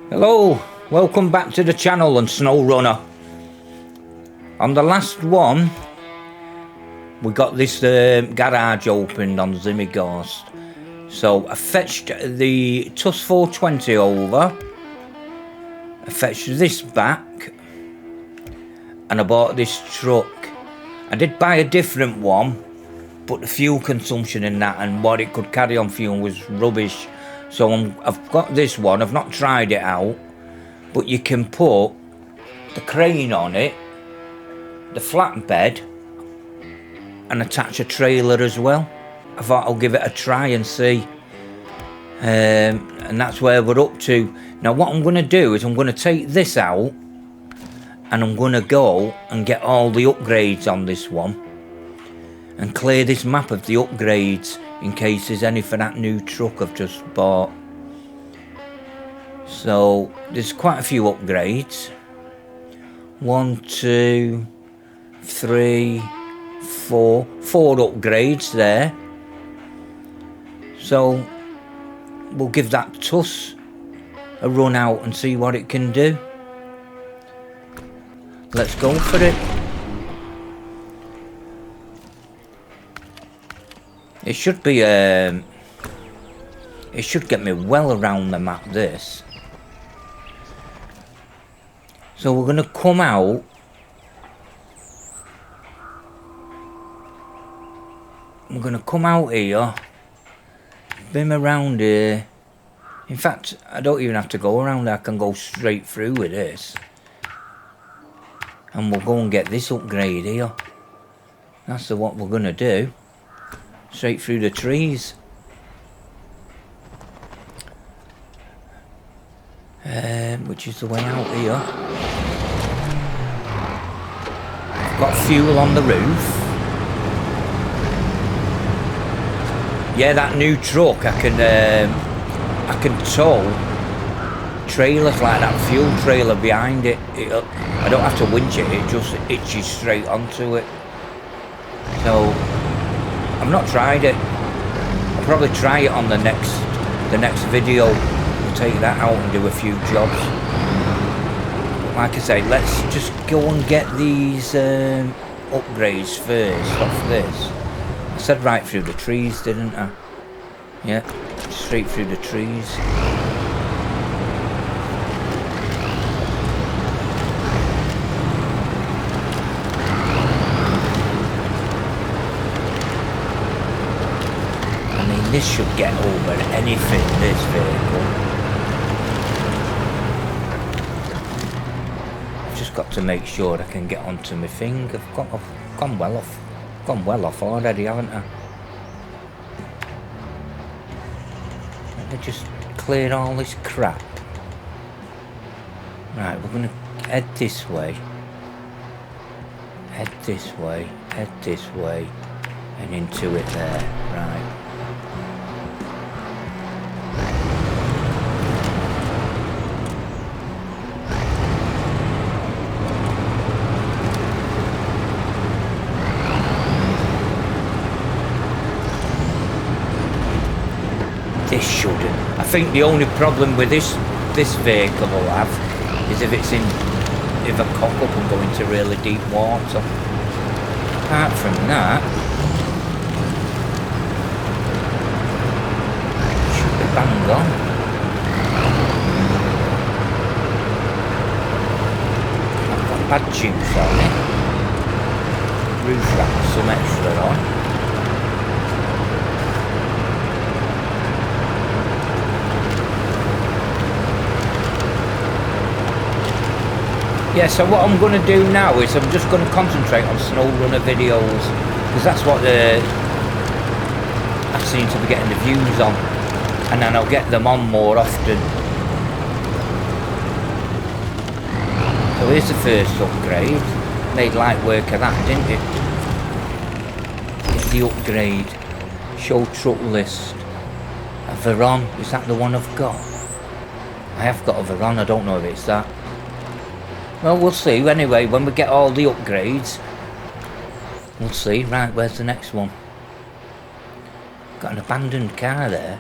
Hello, welcome back to the channel and Snowrunner. On the last one, we got this garage opened on Zimnegorsk. So I fetched the TUS 420 over, I fetched this back, and I bought this truck. I did buy a different one, but the fuel consumption in that and what it could carry on fuel was rubbish. So I've got this one. I've not tried it out, but you can put the crane on it, the flatbed, and attach a trailer as well. I thought I'll give it a try and see, and that's where we're up to. Now what I'm going to do is I'm going to take this out and I'm going to go and get all the upgrades on this one and clear this map of the upgrades in case there's any for that new truck I've just bought. So there's quite a few upgrades. 1, 2, 3, 4 upgrades there. So we'll give that TUS a run out and see what it can do. Let's go for it. It should be it should get me well around the map, this. So we're going to come out. We're going to come out here, beam around here. In fact, I don't even have to go around there. I can go straight through with this. And we'll go and get this upgrade here. That's what we're going to do. Straight through the trees. Which is the way out here. I've got fuel on the roof. Yeah, that new truck I can tow trailers like that fuel trailer behind it. I don't have to winch it, it just itches straight onto it. So I've not tried it. I'll probably try it on the next video. We'll take that out and do a few jobs. But like I say, let's just go and get these upgrades first off this. I said right through the trees, didn't I? Yeah, straight through the trees. This should get over anything, this vehicle. I've just got to make sure I can get onto my thing. I've gone well off already, haven't I? Let me just clear all this crap. Right, we're going to head this way. Head this way, head this way, and into it there, right. This shouldn't. I think the only problem with this vehicle will have is if I cock up and go into really deep water. Apart from that, it should be bang on. I've got bad tubes on it. Roof rack with some extra on. Yeah, so what I'm going to do now is I'm just going to concentrate on Snowrunner videos, because that's what I seem to be getting the views on, and then I'll get them on more often. So here's the first upgrade. Made light work of that, didn't it? Get the upgrade. Show truck list. A Veron, is that the one I've got? I have got a Veron, I don't know if it's that. Well, we'll see. Anyway, when we get all the upgrades, we'll see. Right, where's the next one? Got an abandoned car there.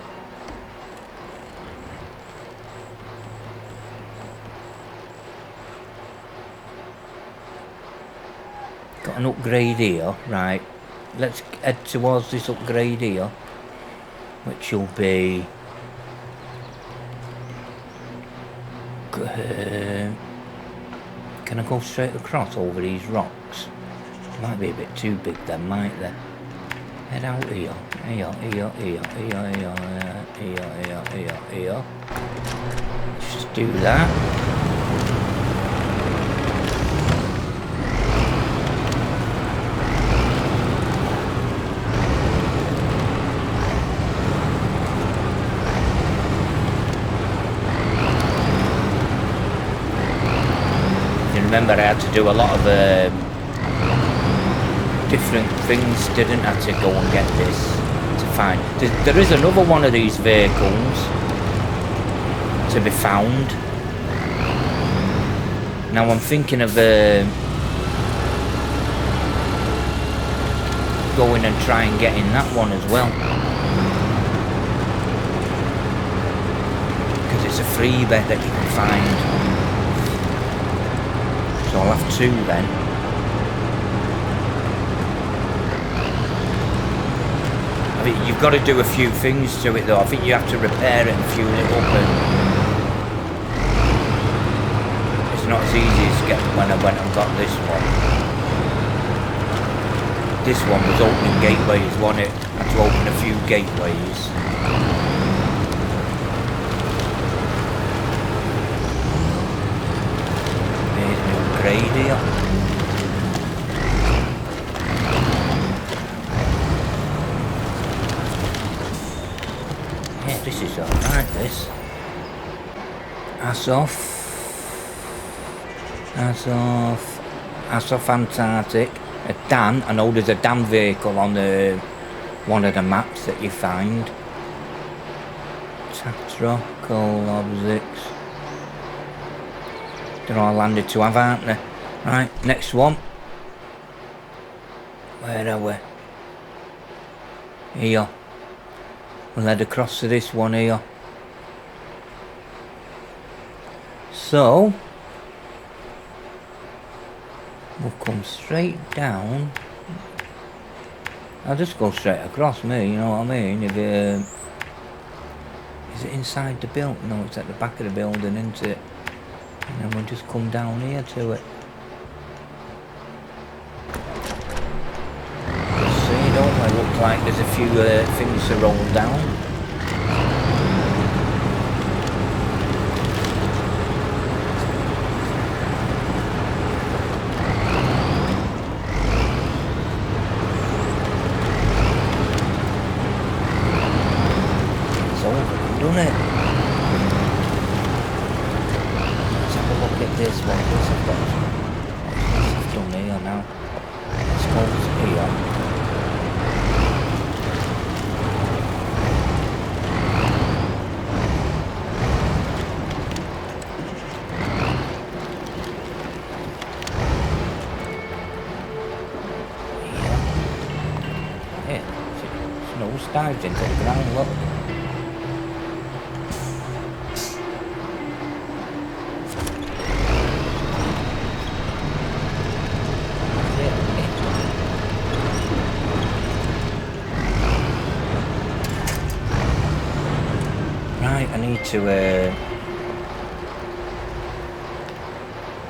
Got an upgrade here. Right, let's head towards this upgrade here, which will be... can I go straight across over these rocks? Might be a bit too big then, might they? Head out here. Here. Let's just do that. Remember, I had to do a lot of different things, didn't I, to go and get this, to find. There is another one of these vehicles to be found. Now I'm thinking of going and trying getting that one as well. Because it's a freebie that you can find. So I'll have two then. I mean, you've got to do a few things to it though. I think you have to repair it and fuel it up, and it's not as easy as get when I went and got this one. This one was opening gateways, wasn't it? I had to open a few gateways. Here. Yeah, this is alright, this. Azov Antarctic. A Dan, I know there's a Dan vehicle on the one of the maps that you find. Tatra, Coal Objects. They're all landed to have, aren't they? Right, next one. Where are we? Here. We'll head across to this one here. So, we'll come straight down. I'll just go straight across me, you know what I mean? If is it inside the building? No, it's at the back of the building, isn't it? And then we'll just come down here to it. See, don't they look like there's a few things to roll down? It's over, doesn't it? This one, this I've got. What's done here now? Let's go here. Yeah, snow dived into the ground, look.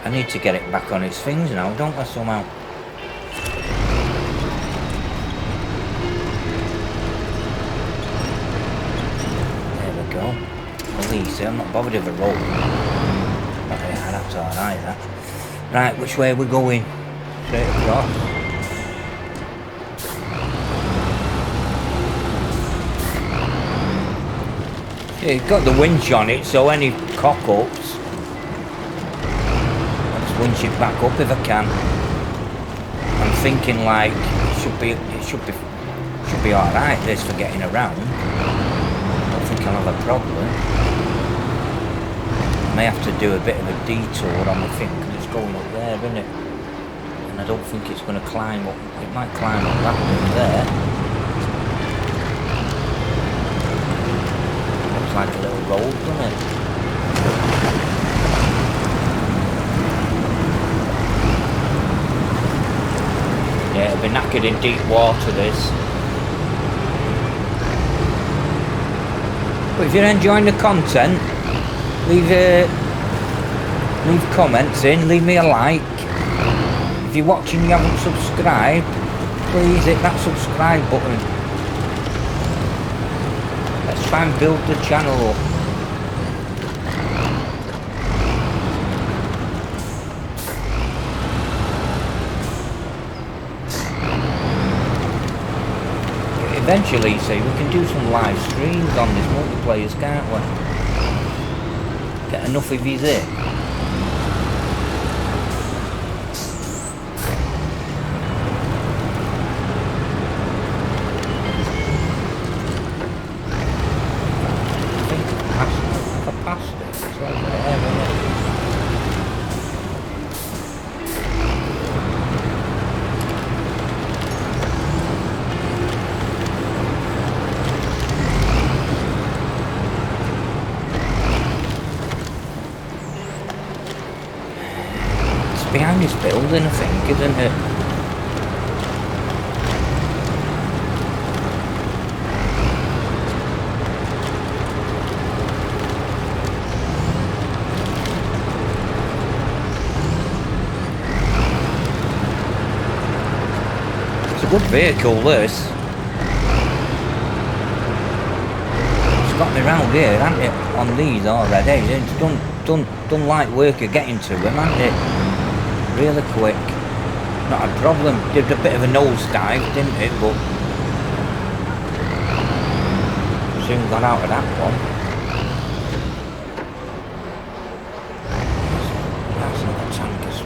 I need to get it back on its things now, don't I, somehow? There we go. At least I'm not bothered with a rope. Okay, that's alright, that. Right, which way are we going? Straight across. Yeah, it's got the winch on it, so any cock-ups, I'll just winch it back up if I can. I'm thinking like it should be alright this for getting around. I don't think I'll have a problem. I may have to do a bit of a detour on the thing because it's going up there, isn't it? And I don't think it's going to climb up. It might climb up that bit there. Looks like a little road, doesn't it? Yeah, it'll be knackered in deep water, this. But if you're enjoying the content, leave comments in, leave me a like. If you're watching and you haven't subscribed, please hit that subscribe button. Let's try and build the channel up. Eventually, see, we can do some live streams on this multiplayers, can't we? Get enough of you there. I think I passed it. It's over there, isn't it? Behind this building, I think, isn't it? It's a good vehicle, this. It's got me round here, hasn't it? On these already. It's done light work of getting to them, hasn't it? Really quick. Not a problem. Did a bit of a nosedive, didn't it? But soon got out of that one. That's not a tank. It's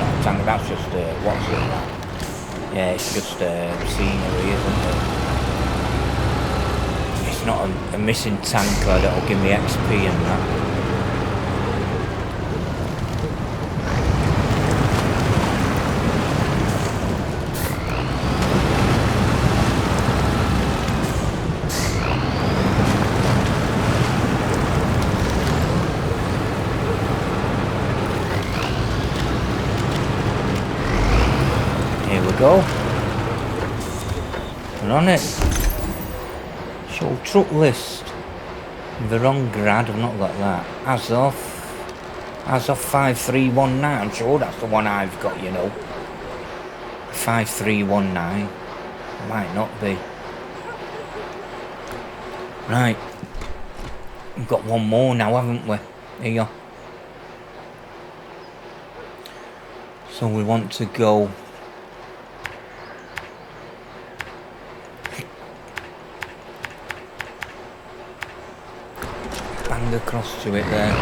not a tank. That's just what's it? Yeah, it's just scenery, isn't it? It's not a missing tanker that'll give me XP and that. Go. We're on it. Show truck list. Verongrad, I've not got that. As of 5319, I'm sure that's the one I've got, you know. 5319. Might not be. Right. We've got one more now, haven't we? Here. So we want to go. Across to it there.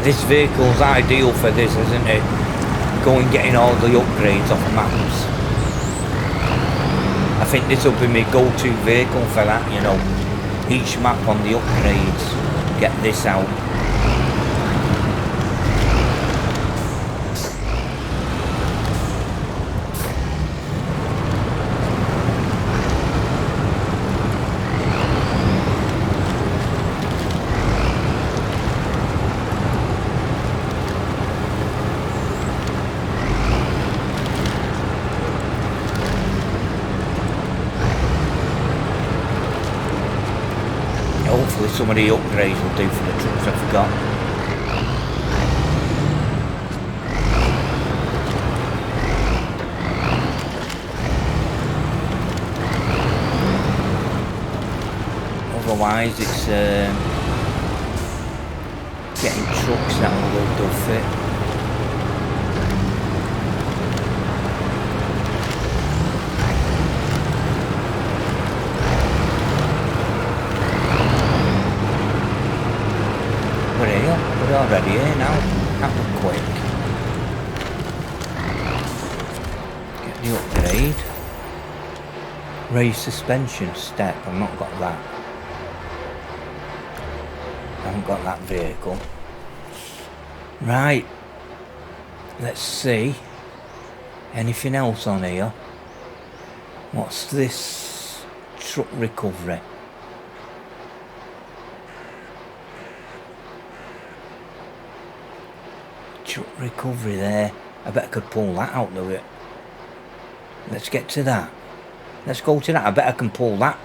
This vehicle's ideal for this, isn't it? Going getting all the upgrades off maps. I think this will be my go-to vehicle for that, you know. Each map on the upgrades, get this out. Hopefully some of the upgrades will do for the trucks I've got. Otherwise it's getting trucks that will do fit. need. Raised suspension step. I've not got that. I haven't got that vehicle. Right. Let's see. Anything else on here? What's this? Truck recovery. Truck recovery there. I bet I could pull that out of it. Let's get to that. Let's go to that. I bet I can pull that.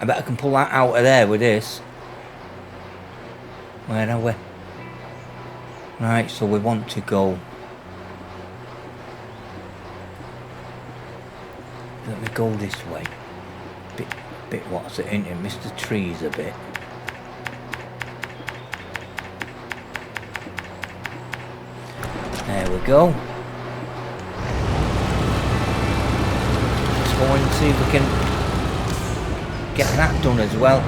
I bet I can pull that out of there with this. Where are we? Right, so we want to go. Let me go this way. Bit what's it into? Mr. Trees a bit. There we go. Let's go and see if we can get that done as well.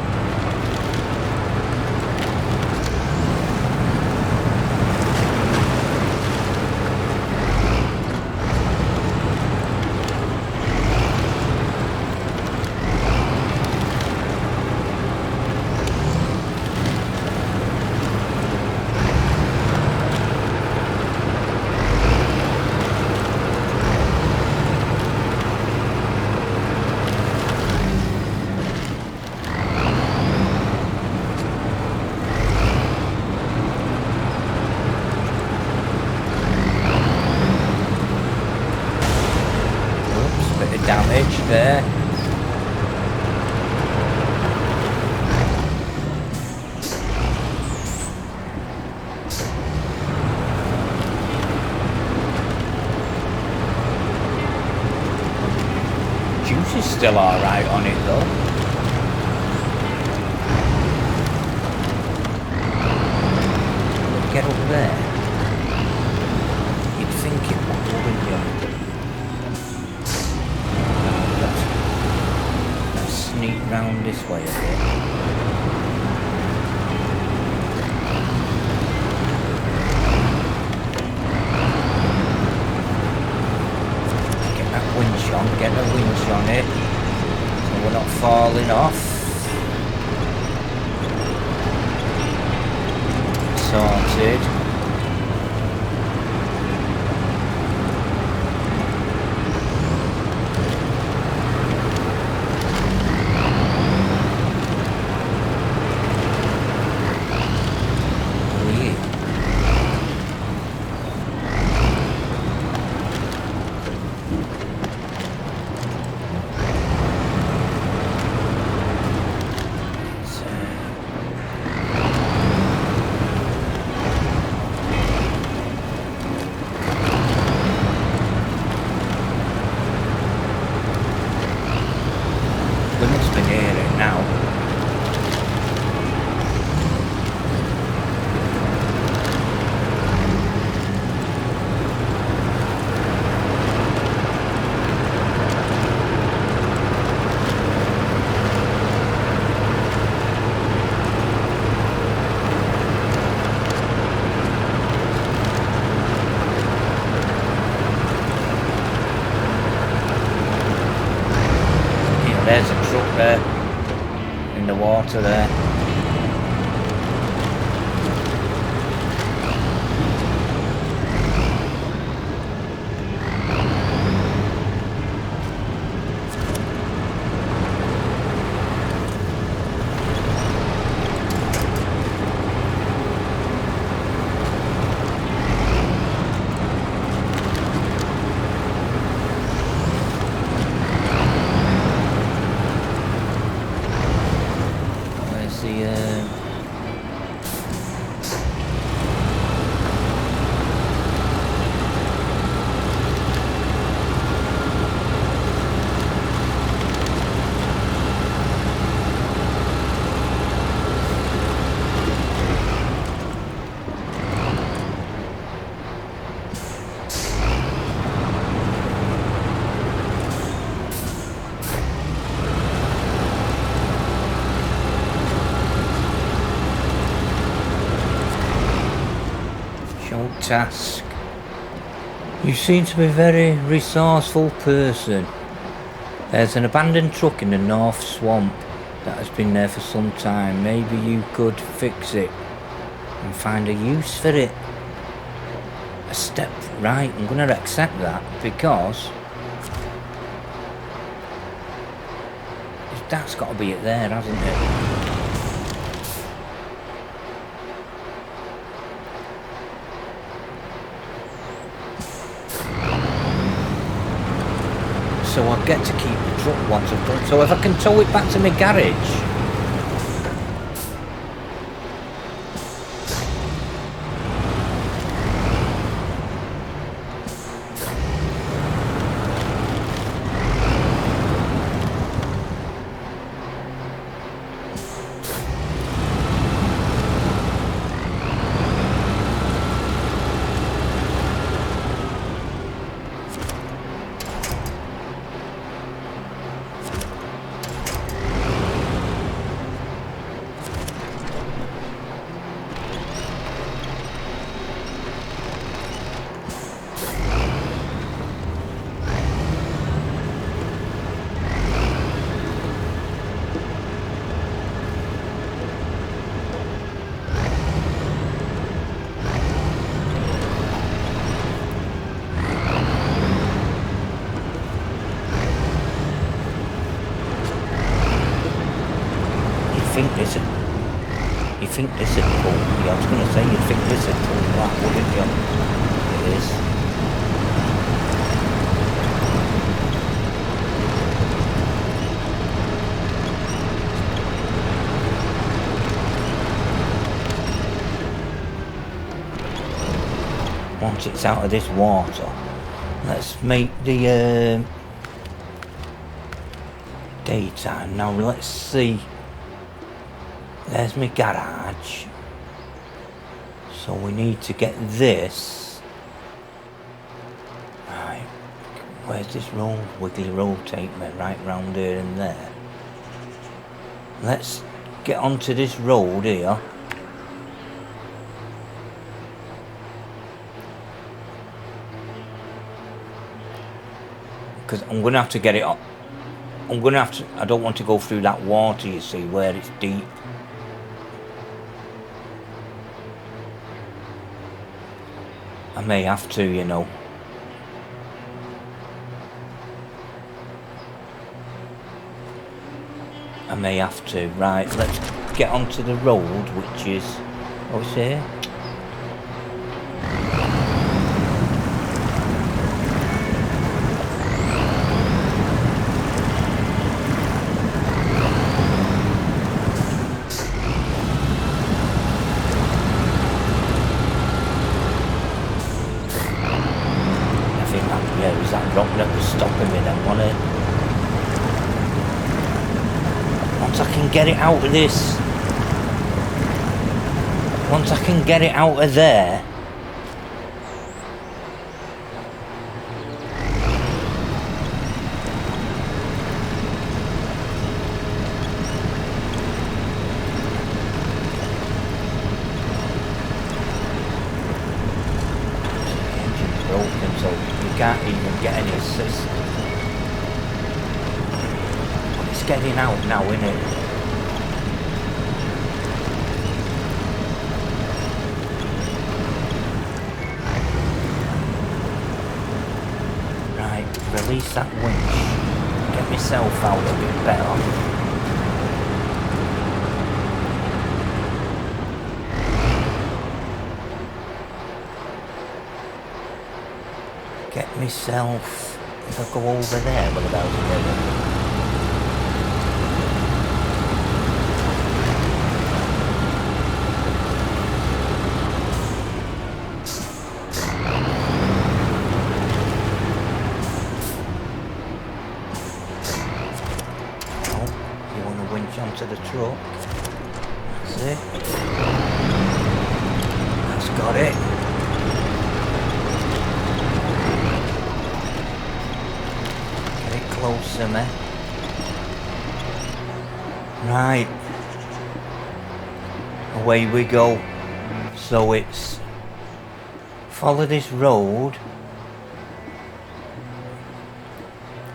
Damage there. Juice is still alright on it though. Get up there. You'd think it would, wouldn't you? Sneak round this way a bit. Get that winch on, get the winch on it, so we're not falling off. Sorted. We must be near it now. There's a truck there, in the water there. Task. You seem to be a very resourceful person. There's an abandoned truck in the North Swamp that has been there for some time. Maybe you could fix it and find a use for it. A step right, I'm going to accept that because that's got to be it there, hasn't it? So I get to keep the truck once I've done. So if I can tow it back to my garage. You think this is cool? Yeah, I was going to say you'd think this is cool, that, wouldn't you? It is. Once it's out of this water, let's make the daytime. Now let's see. There's my garage. So we need to get this. Right. Where's this road? Wiggly road take me right round here and there. Let's get onto this road here. Because I'm going to have to get it up. I'm going to have to. I don't want to go through that water, you see, where it's deep. I may have to, you know. I may have to. Right, let's get onto the road, which is... Oh, it's here. Get it out of this. Once I can get it out of there. The engine's broken, so you can't even get any assist. But it's getting out now, isn't it? Release that winch, get myself out a bit better. Get myself, if I go over there, what about it? Onto the truck. That's it. That's got it. Get it closer, mate. Right. Away we go. So it's follow this road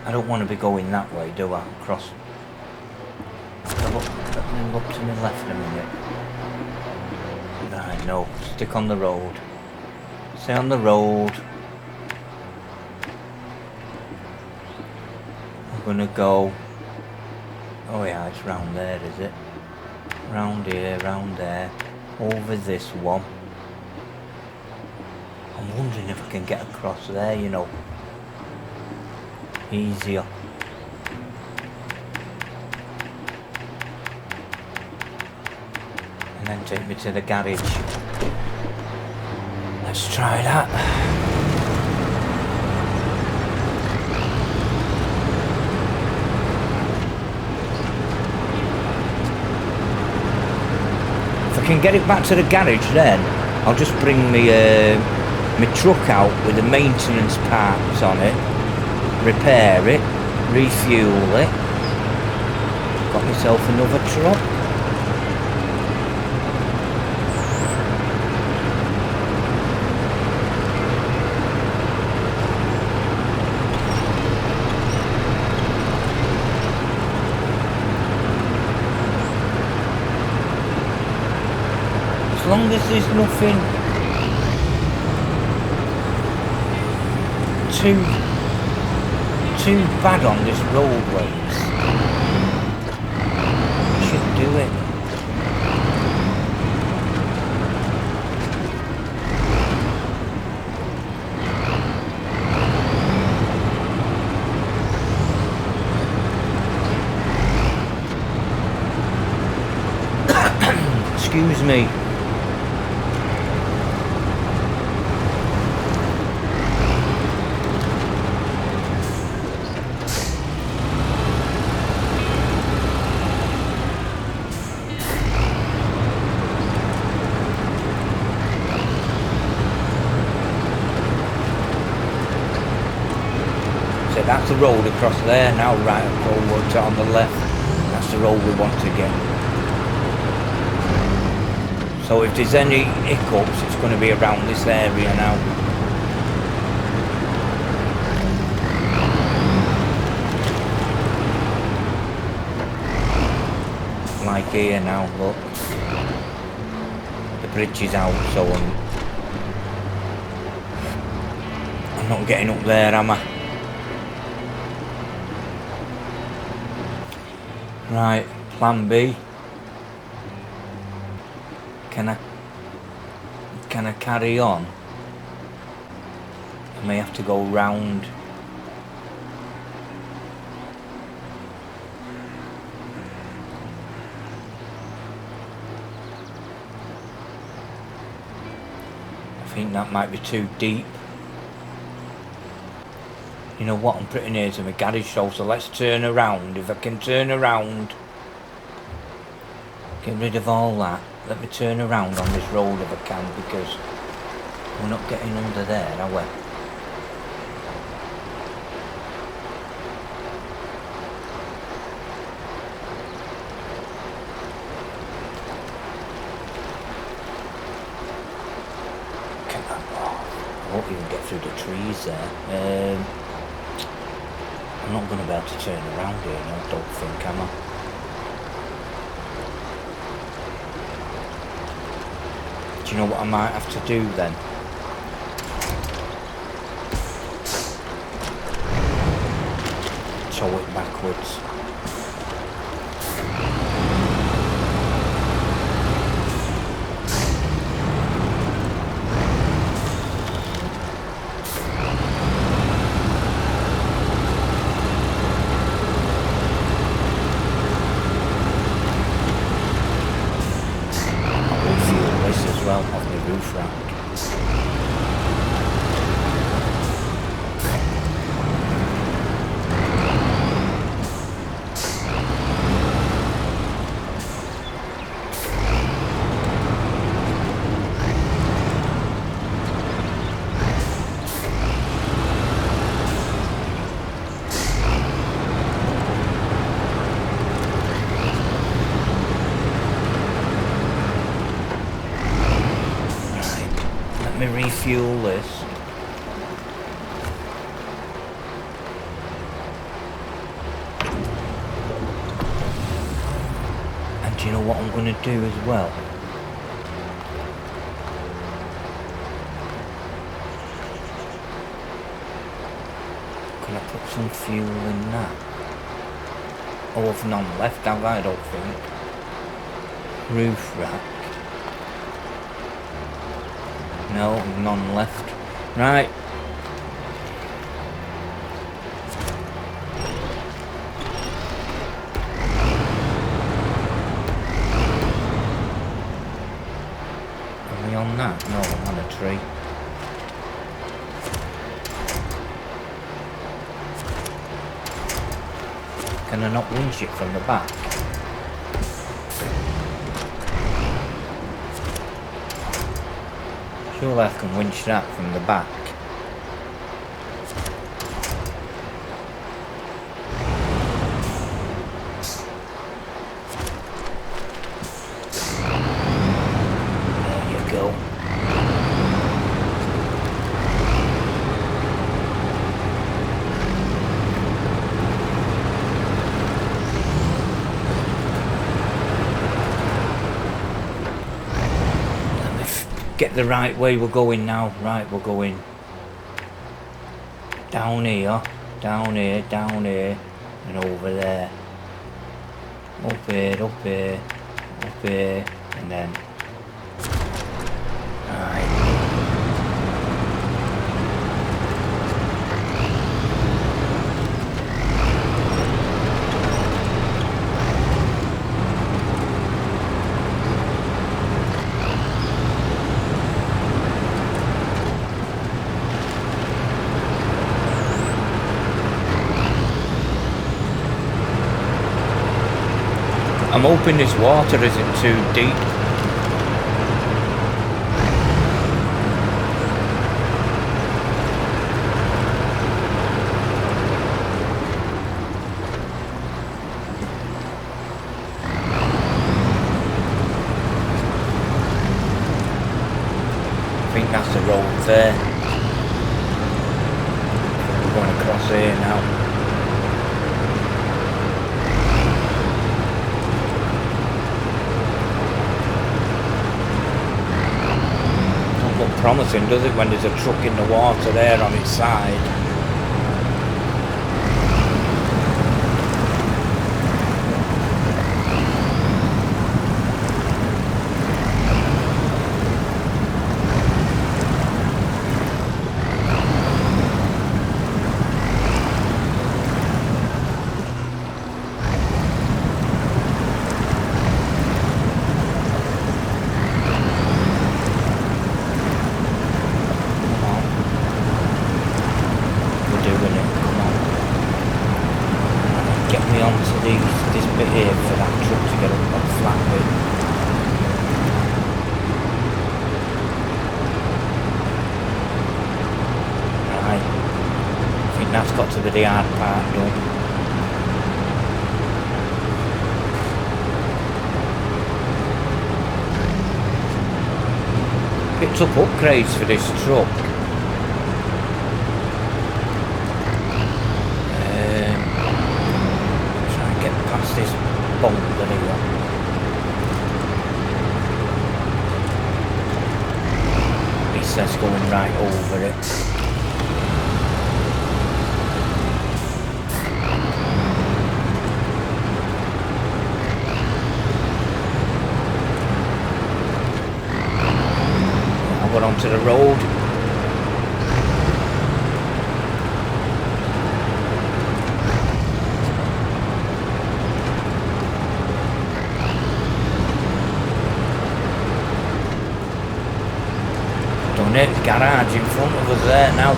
I don't want to be going that way, do I? Across. Let me look to my left in a minute. Right, no. Stick on the road. Stay on the road. I'm gonna go. Oh yeah, it's round there, is it? Round here, round there. Over this one. I'm wondering if I can get across there, you know. Easier. And then take me to the garage. Let's try that. If I can get it back to the garage then, I'll just bring my truck out with the maintenance parts on it, repair it, refuel it. Got myself another truck. As long as there's nothing too bad on this roadways, I should do it. Excuse me. That's the road across there now, right, forward on the left. That's the road we want to get. So if there's any hiccups, it's going to be around this area now. Like here now, look. The bridge is out, so I'm not getting up there, am I? Right, plan B. Can I carry on? I may have to go round. I think that might be too deep. You know what, I'm pretty near to my garage show, so let's turn around. If I can turn around, get rid of all that. Let me turn around on this road if I can, because we're not getting under there, are we? I won't even get through the trees there. I'm not going to be able to turn around here, no, I don't think, am I? Do you know what I might have to do then? Tow it backwards. Let me refuel this. you know what I'm going to do as well? Can I put some fuel in that? Oh, I've none left, have I? I don't think. Roof rack. No, none left. Right. Are we on that? No, I'm on a tree. Can I not winch it from the back? Surely I can winch that from the back. There you go. Get the right way we're going now. Right, we're going down here, down here, down here, and over there. Up here, up here, up here, and then. Right. I'm hoping this water isn't too deep. I think that's the road there. We're going across here now. Promising, does it, when there's a truck in the water there on its side? This bit here for that truck to get up on flat with. Right, I think that's got to be the hard part done. Picked up upgrades for this truck. This boulder here. He says going right over it. Now we're onto the road. Garage in front of us there now. I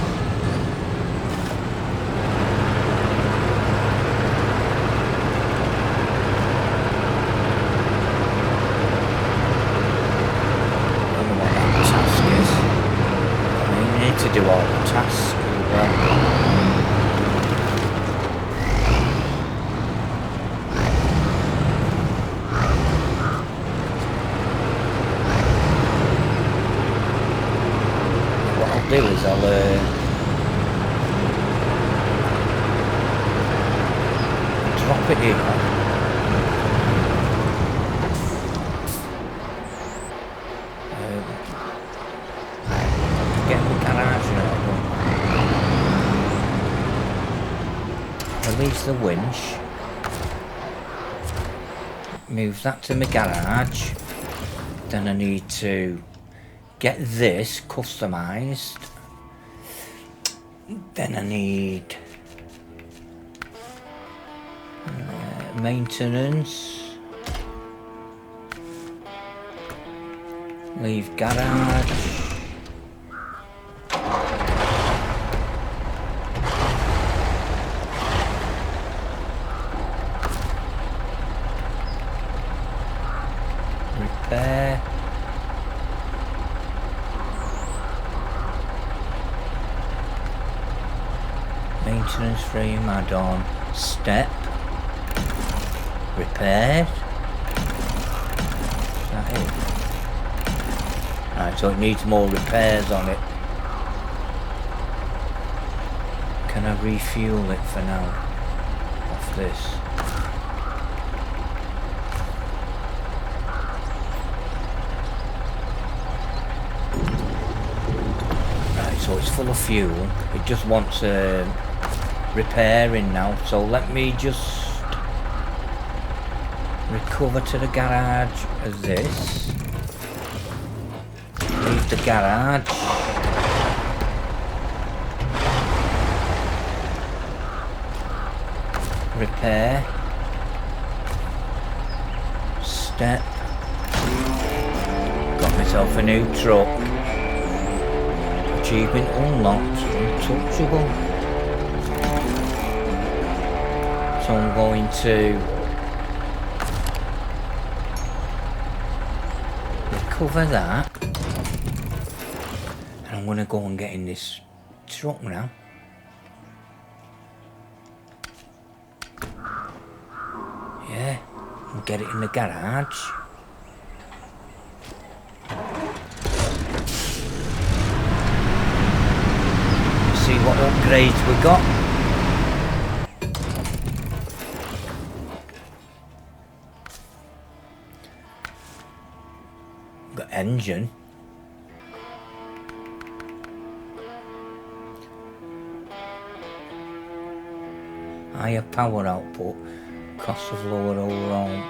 don't know what that task is. I mean, you need to do all the tasks as well. Do is I'll drop it here. release the winch. Move that to my garage. Then I need to get this customised. Then I need maintenance. Leave garage. Repair. Maintenance frame add-on. Step. Repaired. Is that it? Right, so it needs more repairs on it. Can I refuel it for now? Off this. Right, so it's full of fuel. It just wants repairing now. So let me just recover to the garage of this. Leave the garage. Repair. Step. Got myself a new truck. Achievement unlocked. Untouchable. So I'm going to recover that. And I'm going to go and get in this truck now. Yeah, and get it in the garage. See what upgrades we got. Got engine. Higher power output, cost of lower overall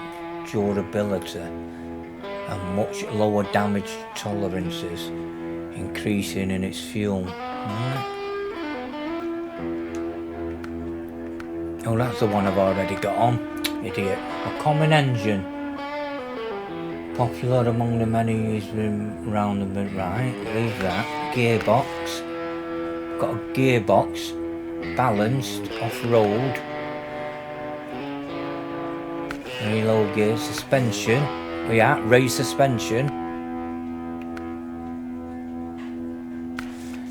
durability, and much lower damage tolerances, increasing in its fuel. Right. Oh, that's the one I've already got on. Idiot. A common engine. Popular among the many used around the bit. Right, leave that. Gearbox. Got a gearbox. Balanced, off-road. Reload gear, suspension. Oh yeah, raise suspension.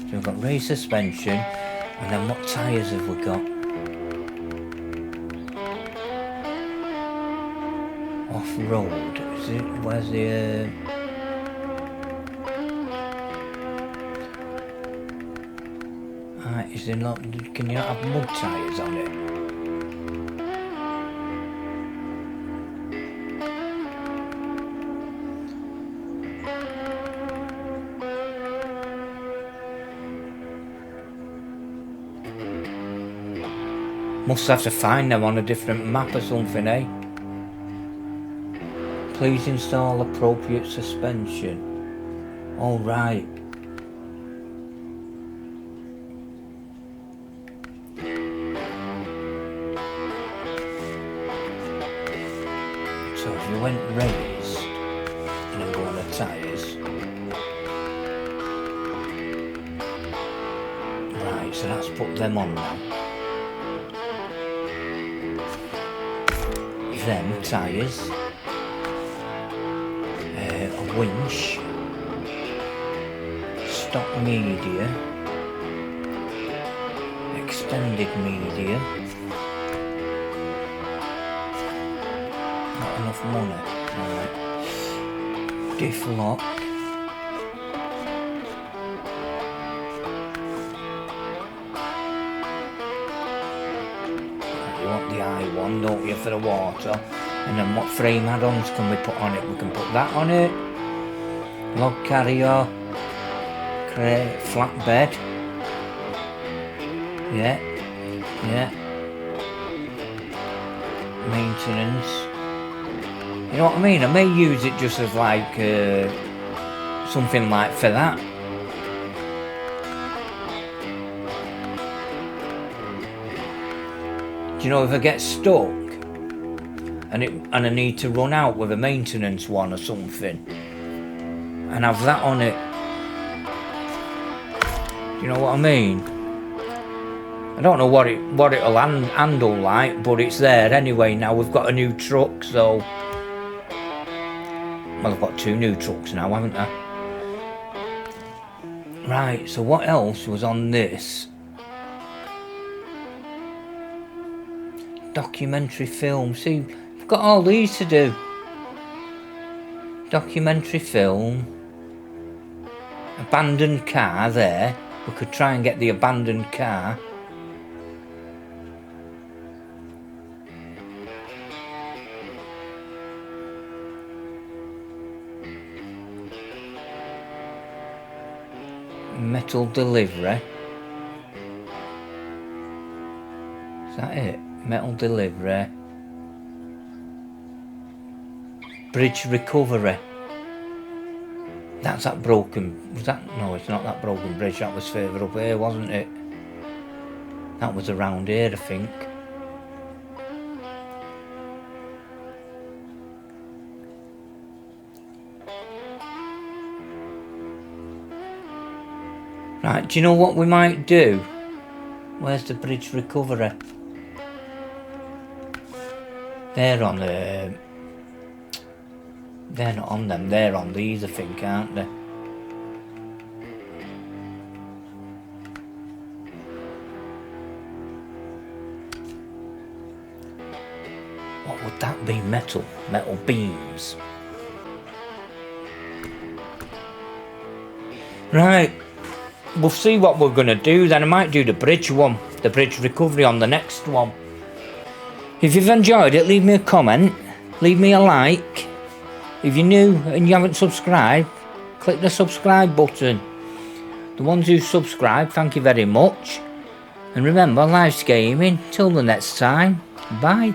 So we've got raised suspension. And then what tyres have we got? Off-road. Is it? Where's the... Is there not, can you not have mud tyres on it? Must have to find them on a different map or something, eh? Please install appropriate suspension. All right. So if you went raised and then go on the tyres. Right, so that's put them on now. Them tyres. A winch. Stock media. Extended media. Enough money. Alright. Diff lock. You want the I1, don't you, for the water? And then what frame add-ons can we put on it? We can put that on it. Log carrier. Crate, flatbed. Yeah. Yeah. maintenance. You know what I mean? I may use it just as like something like for that. Do you know, if I get stuck and I need to run out with a maintenance one or something and have that on it. Do you know what I mean? I don't know what it'll handle like, but it's there anyway. Now we've got a new truck, so well, I've got 2 new trucks now, haven't I? Right, so what else was on this? Documentary film. See, I've got all these to do. Documentary film. Abandoned car there. We could try and get the abandoned car. Metal delivery. Is that it? Metal delivery. Bridge recovery. That's that broken. Was that? No, it's not that broken bridge. That was further up here, wasn't it? That was around here, I think. Right, do you know what we might do? Where's the bridge recovery? They're on the... They're not on them, they're on these, I think, aren't they? What would that be? Metal beams. Right, we'll see what we're going to do then. I might do the bridge one, the bridge recovery on the next one. If you've enjoyed it, leave me a comment, leave me a like. If you're new and you haven't subscribed, click the subscribe button. The ones who subscribe, thank you very much. And remember, life's gaming. Till the next time, bye.